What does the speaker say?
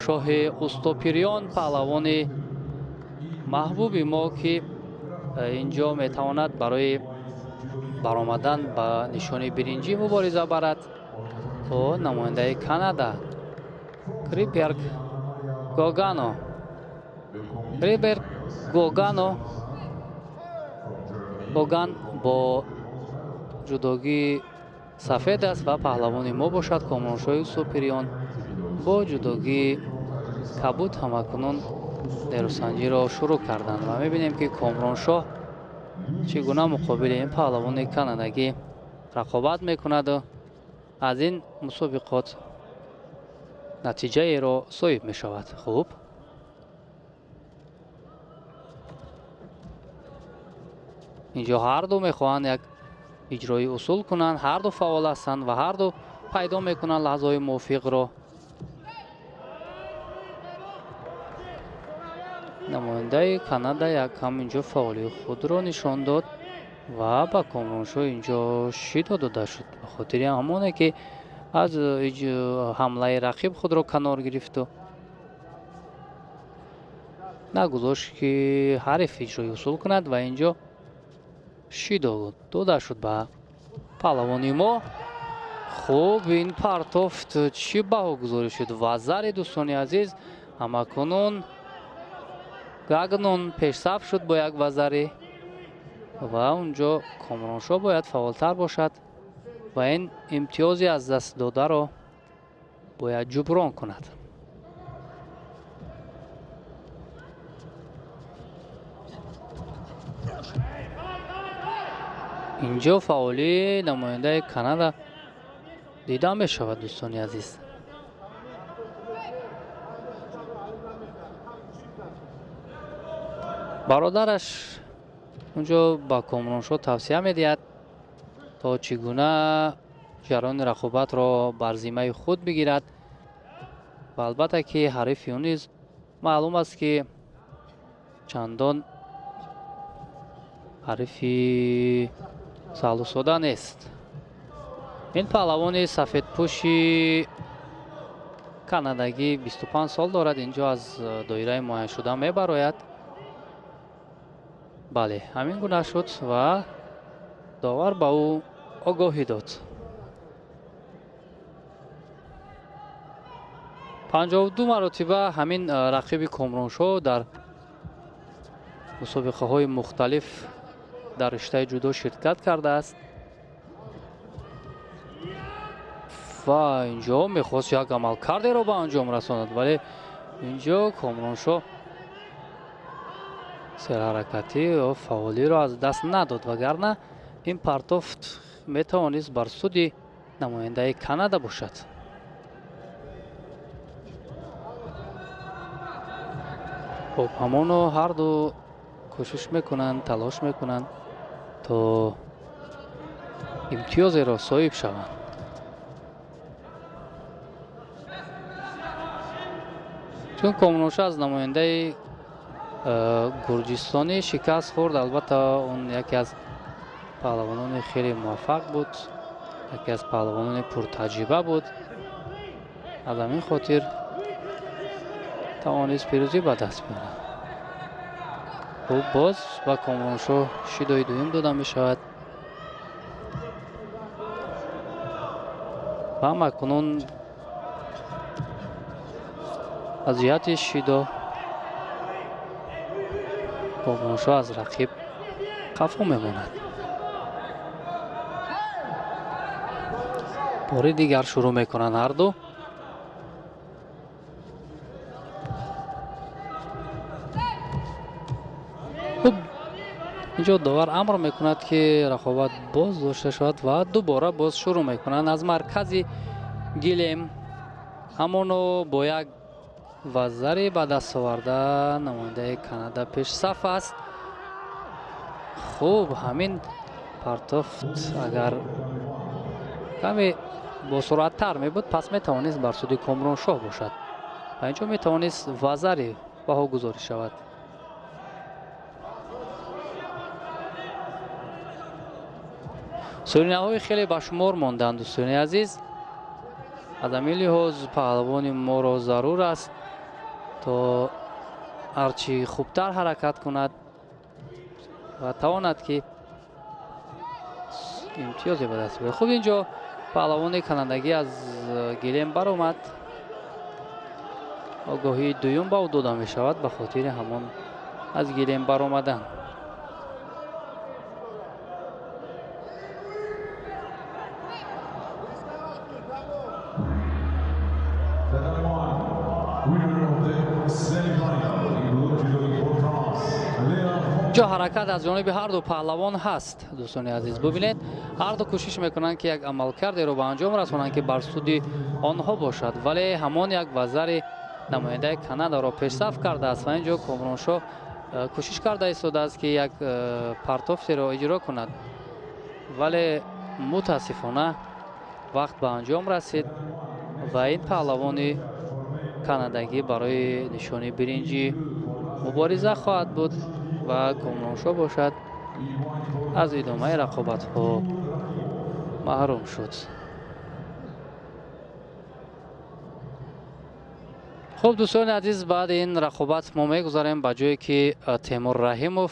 شاه استوپیریان پهلوان محبوب ما که اینجا میتواند برای برآمدن به نشان برنجی مبارزه برد با نماینده کانادا کریبرگ گوگانو. کریبرگ گوگان با جداگی سفید است و پهلوان ما باشد. کامرانشاه استوپیریان با جداگی کبود همکنون نیروسنجی را شروع کردند و میبینیم که کامرانشاه چگونه مقابل این پهلوان کانادایی رقابت میکند و از این مسابقات نتیجه ای را صاحب می شود. خوب، اینجا هر دو میخواهند یک اجرای اصول کنند، هر دو فعال هستند و هر دو پیدا میکنند لحظه های موافق را. نماینده کانادا یک کم اینجا فعالی خود را نشان داد و با کامرانشاه اینجا شیدا داده شد به خاطر همونه که از حمله رقیب خود را کنار گرفت و نگذاشت که حریف اجرای اصول کند و اینجا شیدا داده شد به پهلوانی ما. خوب، این پرتافت چی بها گذاری شد و زر دوستانی عزیز همکنون گاگنون پیشصف شد با یک وزری و اونجا کامرانشاه باید فعالتر باشد و این امتیازی از دست داده را باید جبران کند. اینجا فعالی نماینده کانادا دیده می شود دوستانی عزیز. برادرش اونجا با کامرانشاه توصیه می دهد تا چگونه جریان رقابت را بر ذمه خود بگیرد و البته که حریف او نیز معلوم است که چندان حریف سهل و ساده نیست. این پهلوان سفید پوشی کانادایی 25 سال دارد، اینجا از دایره معین شده می براید. بله، همین گونه شد و داور به او آگاهی داد. 52 مرتبه همین رقیب کامرانشاه در مسابقه های مختلف در رشته جودو شرکت کرده است و اینجا میخواست یک عمل کرده را به انجام رساند، ولی اینجا کامرانشاه سرحرکتی و فعالی را از دست نداد، وگرنه این پرتافت میتوانست بر سود نماینده کانادا باشد. خب همانو هر دو کوشش میکنند، تلاش میکنند تا امتیاز را صاحب شوند. چون کامرانشاه از نماینده گرجستانی شکست خورد، البته اون یکی از پهلوانان خیلی موفق بود، یکی از پهلوانان پرتجربه بود، از همین خاطر توانست پیروزی به دست بیاورد. خب باز با کامرانشاه شیدای دویم داده می شود و همکنون از جهت شیدا کامرانشاه از رقیب خفا میماند. بار دیگر شروع میکنند هر دو. خب اینجا داور امر میکند که رقابت باز داشته شود و دوباره باز شروع میکنند. از مرکز گیلم همونو با یک وزری به دست آورده نماینده کانادا پیش صف است. خوب، همین پرتافت اگر کمی با سرعت تر می بود پس می توانست بر سود کامرانشاه باشد و اینجا می توانست وزری بها گذاری شود. سرینه های خیلی بشمار ماندند دوستان عزیز. از همین لحاظ پهلوان ما را ضرور است то ҳарчи хубтар ҳаракат кунад ва тавонад ки имтиёзе ба даст биёрад. Хуб, инҷо паҳлавони канадагӣ аз гилем баромад. огоҳии дуюм ба ӯ дода мешавад ба хотири ҳамон аз гилем баромадан. ҷо ҳаракат аз ҷониби ҳарду паҳлавон ҳаст. дӯстони азиз, бубинед, ҳарду кӯшиш мекунанд ки як амалкардеро ба анҷом расонанд ки бар суди онҳо бошад, вале ҳамон як вазари намояндаи Канадаро пешсаф кардааст ва инҷо Комроншо кӯшиш карда истодааст ки як партоферо иҷро кунад, вале мутаассифона вақт ба анҷом расид ва ин паҳлавони канадагӣ барои нишони биринҷӣ мубориза хоҳад буд ва Комроншо бошад аз идомаи рақобатҳо маҳрум шуд. хуб, дӯстони азиз, баъди ин рақобат мо мегузарем ба ҷое ки Темур Раҳимов